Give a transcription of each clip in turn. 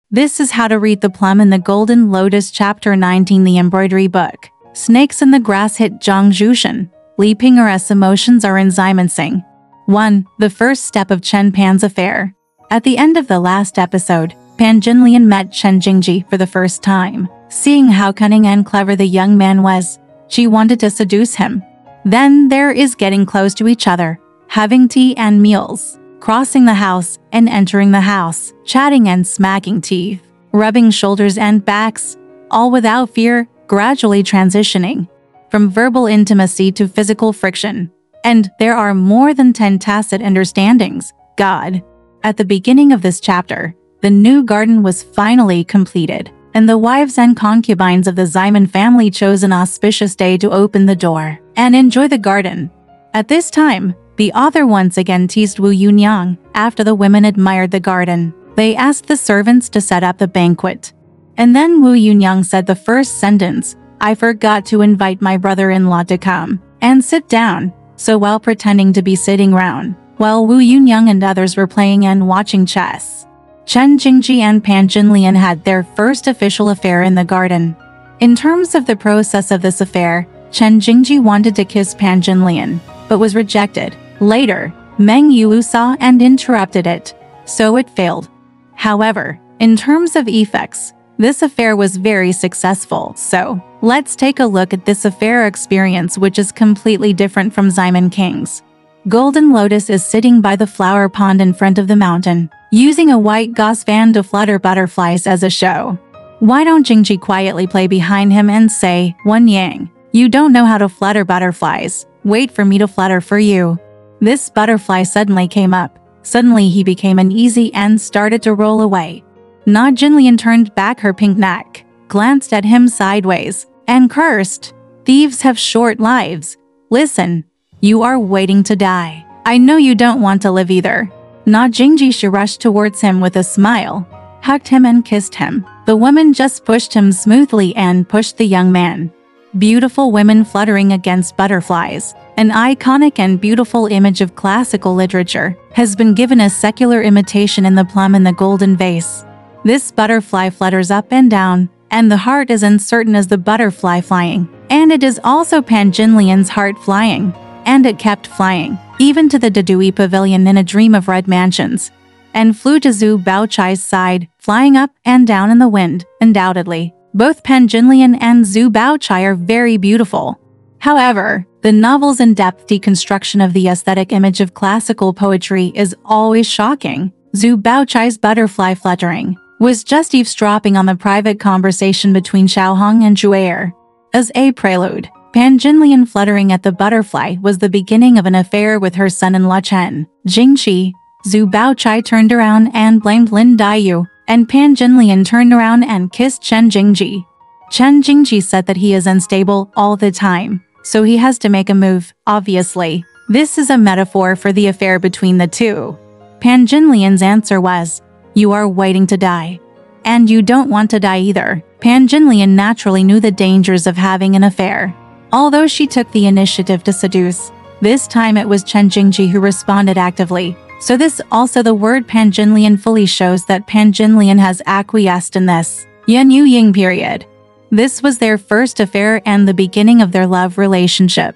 This is how to read the plum in the Golden Lotus Chapter 19, the embroidery book. Snakes in the grass hit Zhang Zhuxian. Li Ping'er's emotions are enzymancing. 1. The first step of Chen Pan's affair. At the end of the last episode, Pan Jinlian met Chen Jingji for the first time. Seeing how cunning and clever the young man was, she wanted to seduce him. Then there is getting close to each other, having tea and meals, crossing the house and entering the house, chatting and smacking teeth, rubbing shoulders and backs, all without fear, gradually transitioning from verbal intimacy to physical friction. And there are more than 10 tacit understandings. God. At the beginning of this chapter, the new garden was finally completed, and the wives and concubines of the Ximen family chose an auspicious day to open the door and enjoy the garden. At this time, the author once again teased Wu Yunyang. After the women admired the garden, they asked the servants to set up the banquet. And then Wu Yunyang said the first sentence, "I forgot to invite my brother-in-law to come and sit down," so while pretending to be sitting round, while Wu Yunyang and others were playing and watching chess, Chen Jingji and Pan Jinlian had their first official affair in the garden. In terms of the process of this affair, Chen Jingji wanted to kiss Pan Jinlian, but was rejected. Later, Meng Yu saw and interrupted it, so it failed. However, in terms of effects, this affair was very successful, so let's take a look at this affair experience, which is completely different from Ximen King's. Golden Lotus is sitting by the flower pond in front of the mountain, using a white gauze fan to flutter butterflies as a show. Why don't Jingji quietly play behind him and say, "Wen Yang, you don't know how to flutter butterflies, wait for me to flutter for you." This butterfly suddenly came up. Suddenly he became uneasy and started to roll away. Na Jinlian turned back her pink neck, glanced at him sideways, and cursed, "Thieves have short lives. Listen, you are waiting to die. I know you don't want to live either." Na Jingji rushed towards him with a smile, hugged him and kissed him. The woman just pushed him smoothly and pushed the young man. Beautiful women fluttering against butterflies, an iconic and beautiful image of classical literature, has been given a secular imitation in the plum in the golden vase. This butterfly flutters up and down, and the heart is uncertain as the butterfly flying. And it is also Pan Jinlian's heart flying. And it kept flying, even to the Dedui pavilion in a dream of red mansions, and flew to Zhu Baochai's side, flying up and down in the wind, undoubtedly. Both Pan Jinlian and Zhu Baochai are very beautiful. However, the novel's in-depth deconstruction of the aesthetic image of classical poetry is always shocking. Zhu Baochai's butterfly fluttering was just eavesdropping on the private conversation between Xiaohong and Zhu'er. As a prelude, Pan Jinlian fluttering at the butterfly was the beginning of an affair with her son-in-law Chen Jingqi. Zhu Baochai turned around and blamed Lin Daiyu, and Pan Jinlian turned around and kissed Chen Jingji. Chen Jingji said that he is unstable all the time, so he has to make a move, obviously. This is a metaphor for the affair between the two. Pan Jinlian's answer was, "You are waiting to die. And you don't want to die either." Pan Jinlian naturally knew the dangers of having an affair. Although she took the initiative to seduce, this time it was Chen Jingji who responded actively. So this also the word Pan Jinlian fully shows that Pan Jinlian has acquiesced in this Yan Yu Ying period. This was their first affair and the beginning of their love relationship.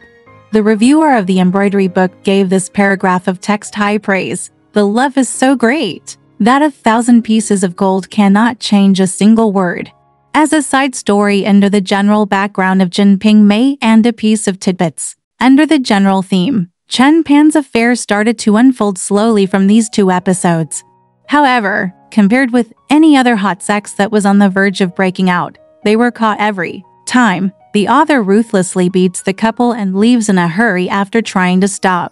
The reviewer of the embroidery book gave this paragraph of text high praise. "The love is so great that 1,000 pieces of gold cannot change a single word." As a side story under the general background of Jin Ping Mei and a piece of tidbits, under the general theme, Chen Pan's affair started to unfold slowly from these two episodes. However, compared with any other hot sex that was on the verge of breaking out, they were caught every time. The author ruthlessly beats the couple and leaves in a hurry after trying to stop.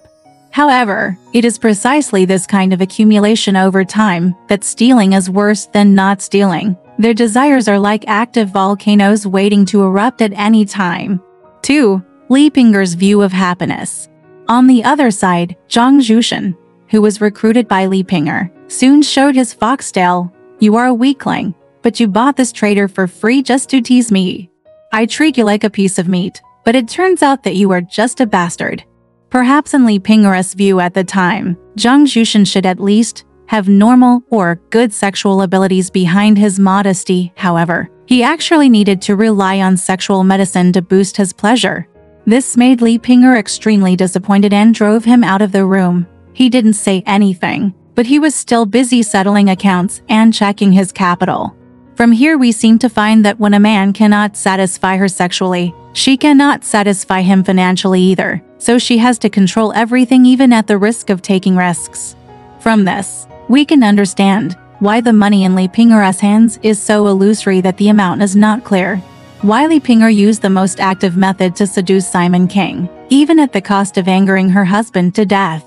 However, it is precisely this kind of accumulation over time that stealing is worse than not stealing. Their desires are like active volcanoes waiting to erupt at any time. 2. Li Ping'er's view of happiness. On the other side, Zhang Zhuxian, who was recruited by Li Ping'er, soon showed his foxtail. "You are a weakling, but you bought this traitor for free just to tease me. I treat you like a piece of meat, but it turns out that you are just a bastard." Perhaps in Li Ping'er's view at the time, Zhang Zhuxian should at least have normal or good sexual abilities behind his modesty. However, he actually needed to rely on sexual medicine to boost his pleasure. This made Li Ping'er extremely disappointed and drove him out of the room. He didn't say anything, but he was still busy settling accounts and checking his capital. From here we seem to find that when a man cannot satisfy her sexually, she cannot satisfy him financially either, so she has to control everything even at the risk of taking risks. From this, we can understand why the money in Li Ping'er's hands is so illusory that the amount is not clear. Why Li Ping'er used the most active method to seduce Simon King, even at the cost of angering her husband to death.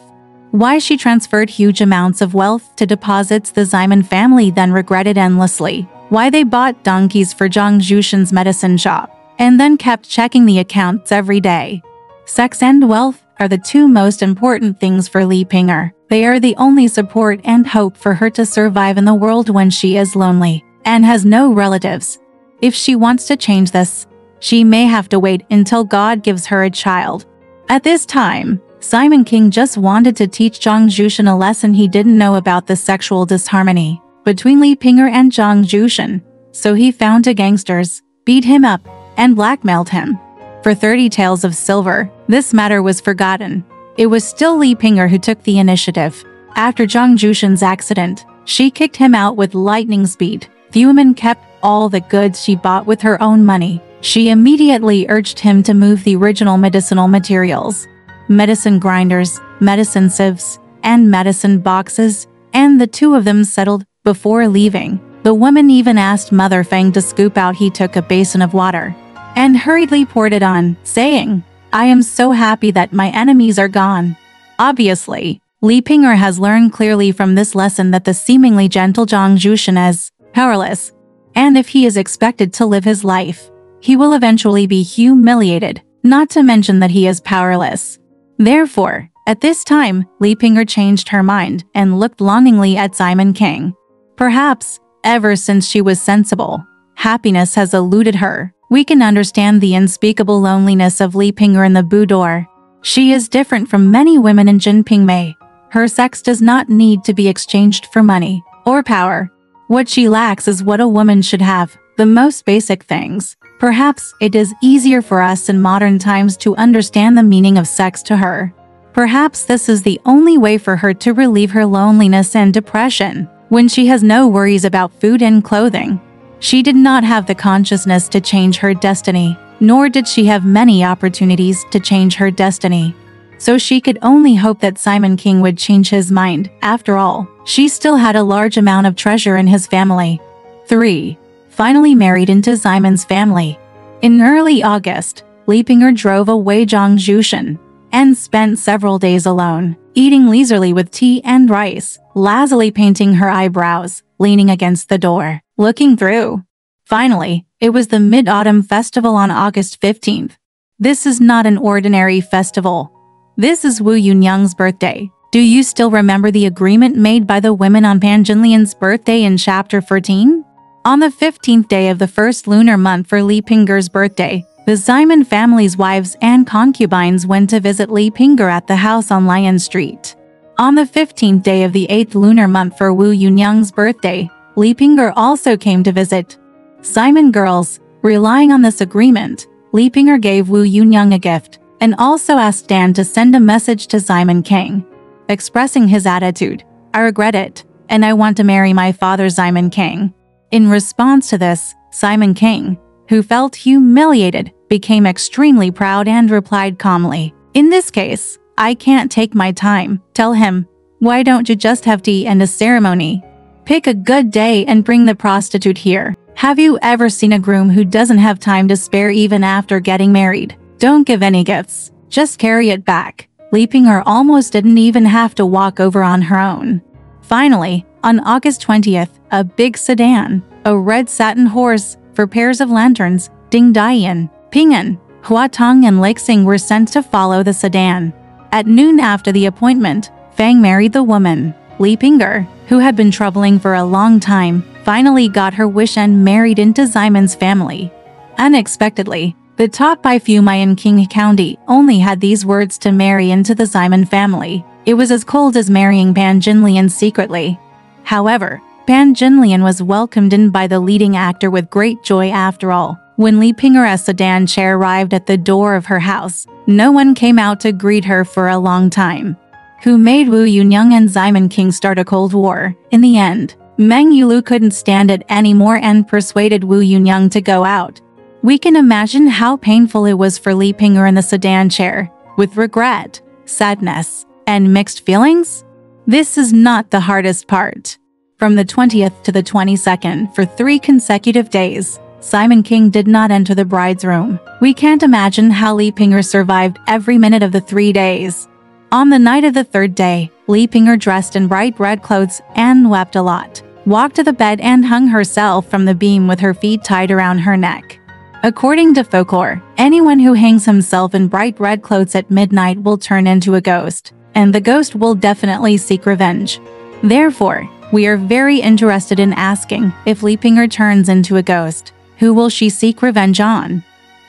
Why she transferred huge amounts of wealth to deposits the Simon family then regretted endlessly. Why they bought donkeys for Zhang Jushin's medicine shop, and then kept checking the accounts every day. Sex and wealth are the two most important things for Li Ping'er. They are the only support and hope for her to survive in the world when she is lonely and has no relatives. If she wants to change this, she may have to wait until God gives her a child. At this time, Simon King just wanted to teach Zhang Jushin a lesson he didn't know about the sexual disharmony between Li Ping'er and Zhang Jushin, so he found two gangsters, beat him up, and blackmailed him. For 30 taels of silver, this matter was forgotten. It was still Li Ping'er who took the initiative. After Zhang Jushin's accident, she kicked him out with lightning speed. The woman kept all the goods she bought with her own money. She immediately urged him to move the original medicinal materials, medicine grinders, medicine sieves, and medicine boxes, and the two of them settled. Before leaving, the woman even asked Mother Fang to scoop out. He took a basin of water and hurriedly poured it on, saying, "I am so happy that my enemies are gone." Obviously, Li Ping'er has learned clearly from this lesson that the seemingly gentle Zhang Jushin is powerless, and if he is expected to live his life, he will eventually be humiliated, not to mention that he is powerless. Therefore, at this time, Li Ping'er changed her mind and looked longingly at Simon King. Perhaps, ever since she was sensible, happiness has eluded her. We can understand the unspeakable loneliness of Li Ping'er in the boudoir. She is different from many women in Jin Ping Mei. Her sex does not need to be exchanged for money or power. What she lacks is what a woman should have, the most basic things. Perhaps it is easier for us in modern times to understand the meaning of sex to her. Perhaps this is the only way for her to relieve her loneliness and depression. When she has no worries about food and clothing, she did not have the consciousness to change her destiny, nor did she have many opportunities to change her destiny. So she could only hope that Simon King would change his mind. After all, she still had a large amount of treasure in his family. 3. Finally married into Simon's family. In early August, Li Ping'er drove away Zhang Jushin and spent several days alone, eating leisurely with tea and rice, lazily painting her eyebrows, leaning against the door, looking through. Finally, it was the Mid-Autumn Festival on August 15th. This is not an ordinary festival. This is Wu Yunyang's birthday. Do you still remember the agreement made by the women on Pan Jinlian's birthday in Chapter 14? On the 15th day of the first lunar month for Li Ping'er's birthday, the Simon family's wives and concubines went to visit Li Ping'er at the house on Lion Street. On the 15th day of the 8th lunar month for Wu Yunyang's birthday, Li Ping'er also came to visit. Simon girls, relying on this agreement, Li Ping'er gave Wu Yunyang a gift, and also asked Dan to send a message to Simon King, expressing his attitude, "I regret it, and I want to marry my father Simon King." In response to this, Simon King, who felt humiliated, became extremely proud and replied calmly, "In this case, I can't take my time. Tell him, why don't you just have tea and a ceremony? Pick a good day and bring the prostitute here. Have you ever seen a groom who doesn't have time to spare even after getting married? Don't give any gifts, just carry it back." Li Ping'er almost didn't even have to walk over on her own. Finally, on August 20th, a big sedan, a red satin horse, for pairs of lanterns, Ding Daiyan, Ping'an, Huatong and Leixing were sent to follow the sedan. At noon after the appointment, Fang married the woman. Li Ping'er, who had been troubling for a long time, finally got her wish and married into Simon's family. Unexpectedly, the top by Fumai in King County only had these words to marry into the Simon family. It was as cold as marrying Pan Jinlian secretly. However, Pan Jinlian was welcomed in by the leading actor with great joy after all. When Li Ping'er's sedan chair arrived at the door of her house, no one came out to greet her for a long time. Who made Wu Yunyang and Ximeng King start a cold war? In the end, Meng Yulu couldn't stand it anymore and persuaded Wu Yunyang to go out. We can imagine how painful it was for Li Ping'er in the sedan chair, with regret, sadness, and mixed feelings. This is not the hardest part. From the 20th to the 22nd, for 3 consecutive days, Ximeng King did not enter the bride's room. We can't imagine how Li Ping'er survived every minute of the 3 days. On the night of the 3rd day, Li Ping'er dressed in bright red clothes and wept a lot, walked to the bed and hung herself from the beam with her feet tied around her neck. According to folklore, anyone who hangs himself in bright red clothes at midnight will turn into a ghost, and the ghost will definitely seek revenge. Therefore, we are very interested in asking, if Li Ping'er turns into a ghost, who will she seek revenge on?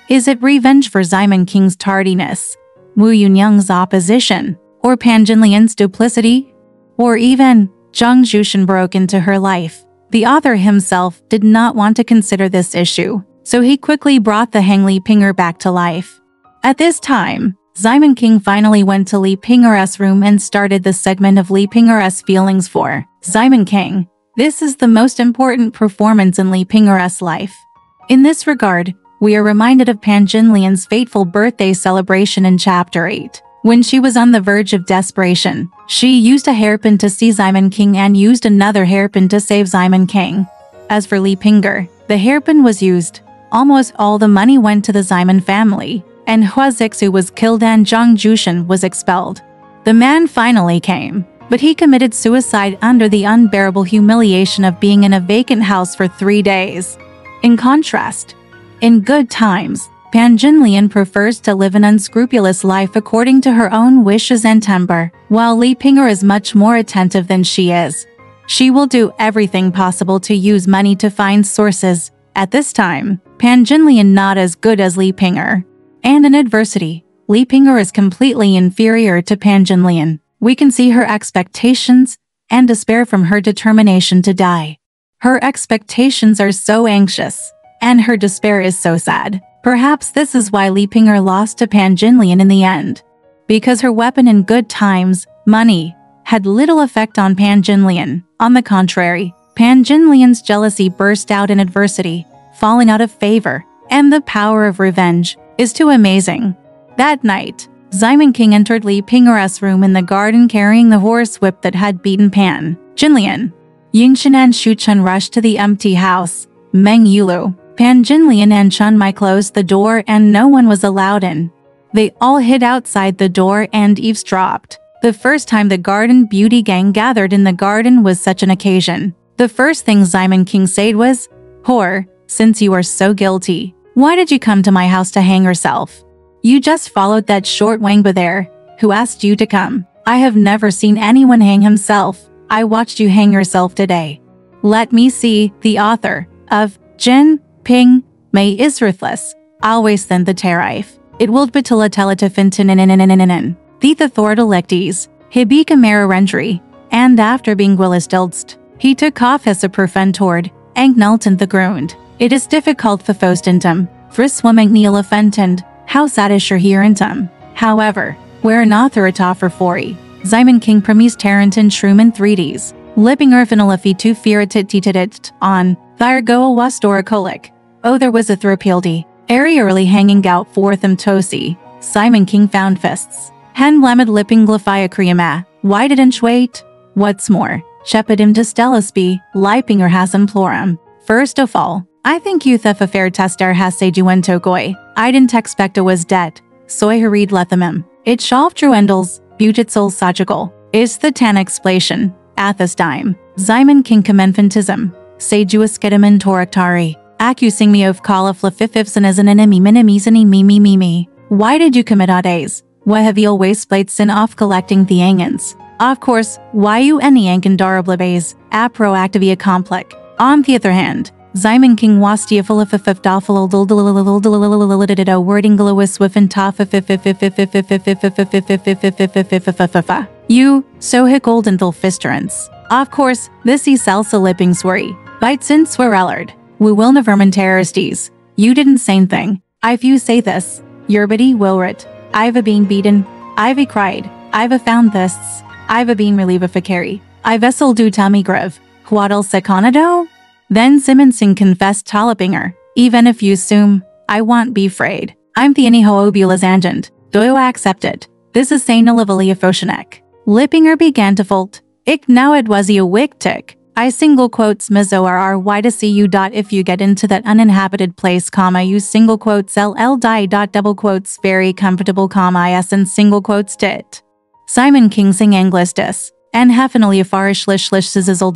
Is it revenge for Ximeng King's tardiness, Wu Yunyang's opposition, or Pan Jinlian's duplicity? Or even, Zhang Jushan broke into her life? The author himself did not want to consider this issue, so he quickly brought the hang Li Ping'er back to life. At this time, Ximeng King finally went to Li Ping'er's room and started the segment of Li Ping'er's feelings for Ximeng King. This is the most important performance in Li Ping'er's life. In this regard, we are reminded of Pan Jinlian's fateful birthday celebration in Chapter 8. When she was on the verge of desperation, she used a hairpin to see Ximeng King and used another hairpin to save Ximeng King. As for Li Ping'er, the hairpin was used. Almost all the money went to the Ximeng family, and Hua Zixu was killed and Zhang Jushan was expelled. The man finally came, but he committed suicide under the unbearable humiliation of being in a vacant house for 3 days. In contrast, in good times, Pan Jinlian prefers to live an unscrupulous life according to her own wishes and temper, while Li Ping'er is much more attentive than she is. She will do everything possible to use money to find sources. At this time, Pan Jinlian not as good as Li Ping'er. And in adversity, Li Ping'er is completely inferior to Pan Jinlian. We can see her expectations and despair from her determination to die. Her expectations are so anxious, and her despair is so sad. Perhaps this is why Li Ping'er lost to Pan Jinlian in the end. Because her weapon in good times, money, had little effect on Pan Jinlian. On the contrary, Pan Jinlian's jealousy burst out in adversity, falling out of favor, and the power of revenge is too amazing. That night, Ximeng King entered Li Ping'er's room in the garden carrying the horse whip that had beaten Pan Jinlian. Yingxin and Shu Chun rushed to the empty house. Meng Yulu, Pan Jinlian and Chun Mai closed the door and no one was allowed in. They all hid outside the door and eavesdropped. The first time the garden beauty gang gathered in the garden was such an occasion. The first thing Ximeng King said was, "Whore, since you are so guilty, why did you come to my house to hang yourself? You just followed that short wangba there, who asked you to come. I have never seen anyone hang himself. I watched you hang yourself today." Let me see, the author of Jin Ping Mei is ruthless, always send the tariff. It will betilla teletafintin the authorities, hibika mera and after being willistilst, he took off his perfentord, anknulten the grund. It is difficult for fostintum, friswaming neolafentend, how sadisher hierentum. However, where an authorita for 40, Ximeng King premise tarantin shrumen 3ds, Lippinger finalafi tu firatititidit on, Thyrgoa wastoracolic. Oh, there was a thropildi, aerially hanging out fortham tosi, Ximeng King found fists. Hen blamid lipping glafia creama, why didn't wait? What's more, shepadim distelaspi, lipinger has implorum. First of all, I think you thef affair testar has sejuentokoi. I didn't expect it was dead, soy harid lethamim. It shalv truendals, butitsol sagical. Is the tan explanation, athas dime. Ximeng King commenfantism, sejuaskedamin toraktari. Accusing me of kalaflafififson as an enemy minimizani mimi. Why did you commit ades? Why have you always played sin off collecting the angans? Of course, why you any angan darablabes, a proactivia complex. On the other hand, Ximeng King wastia filifififdafalol wording glowis wiffin you, so hick oldenthal fisterance. Of course, this is salsa lipping swery. Bites in swerellard. We will never terroristies. You didn't say anything. If you say this, your biddy will rit. I've a been beaten. I've a cried. I've a found this. I've a been relievificary. I vessel do tummy griv. Huadal seconado? Then Simonson confessed Talipinger. Even if you assume, I won't be afraid. I'm the anihoobulus angent. Do you accept it? This is Saint Olivia Foshenek. Lippinger began to fold. Ik now it was a wick tick. I single quotes why to see you. If you get into that uninhabited place, you single quotes ll die. Double quotes very comfortable, is and single quotes dit. Simon King sing anglistis. And heffenally a farish lish sizzle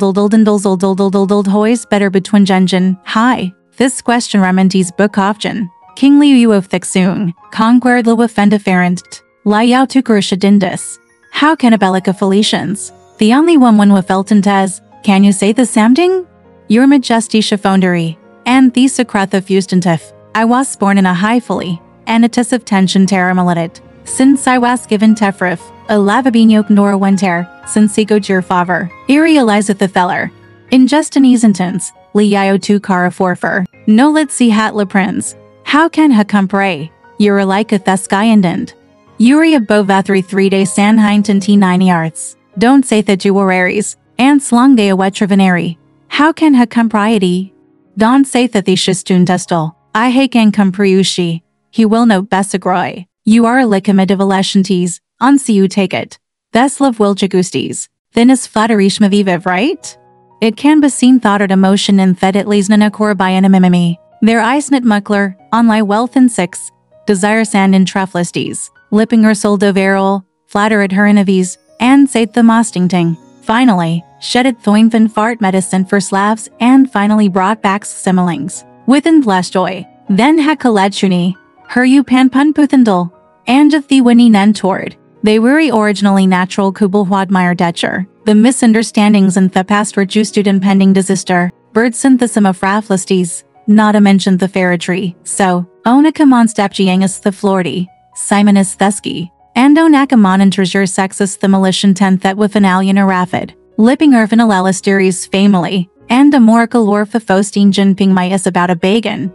hoys better between junjin. Hi. This question rementes book often. King liu of thick soon. Conquered lo offendiferent. La yao tukurshadindis. How cannibalica Felicians? The only one with Feltentes. Can you say the samding? Your majesty chaffondery. And the Socratha fustantif. I was born in a high fully. And a tis of tension terramalatit. Since I was given tefrif. A lavabinok nor winter. Since he go your favor. Erie Elizabeth the feller. In Justin Easentons. Liao tu cara forfer. No let's see hat la prince. How can ha compre? You're like a theskyandend. Yuri of Bovathri 3 day Sanhinton T90 arts. Don't say that you were Aries. And slung de a wetravenary. How can ha compriety? Don't say that the shistun testal. I hake and compriushi. He will no besagroi. You are a licomidivalescenties. Unsi you take it. Theslav will jagusties. Then is flatterishmaviviv, right? It can be seen thought at emotion and thet at leasnana korbayanamimimi. Their eisnit muckler, only wealth and six. Desire sand and treflisties. Lippinger soldoverol, flatter at her inavis, and sate the mostingting. Finally, shedded thoinfin fart medicine for Slavs and finally brought back similings. Within Blastoy. Then hakalechuni. Her you panpunputhendal. And of the winnie toward. They were originally natural kubelhwadmeyer detcher. The misunderstandings in the past were justud impending disaster. Bird synthesum of raflistes. Not to mention the ferretry. So, onakamon stepgiangus the florty. Simonus Thesky. And onakamon intersure sexus the malician tenth that with an alien arafid. Lipping erfin alalisteries family. And a moracle orphafostine Jin Ping Mei is about a bagan.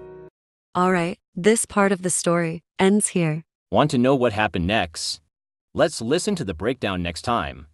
Alright, this part of the story ends here. Want to know what happened next? Let's listen to the breakdown next time.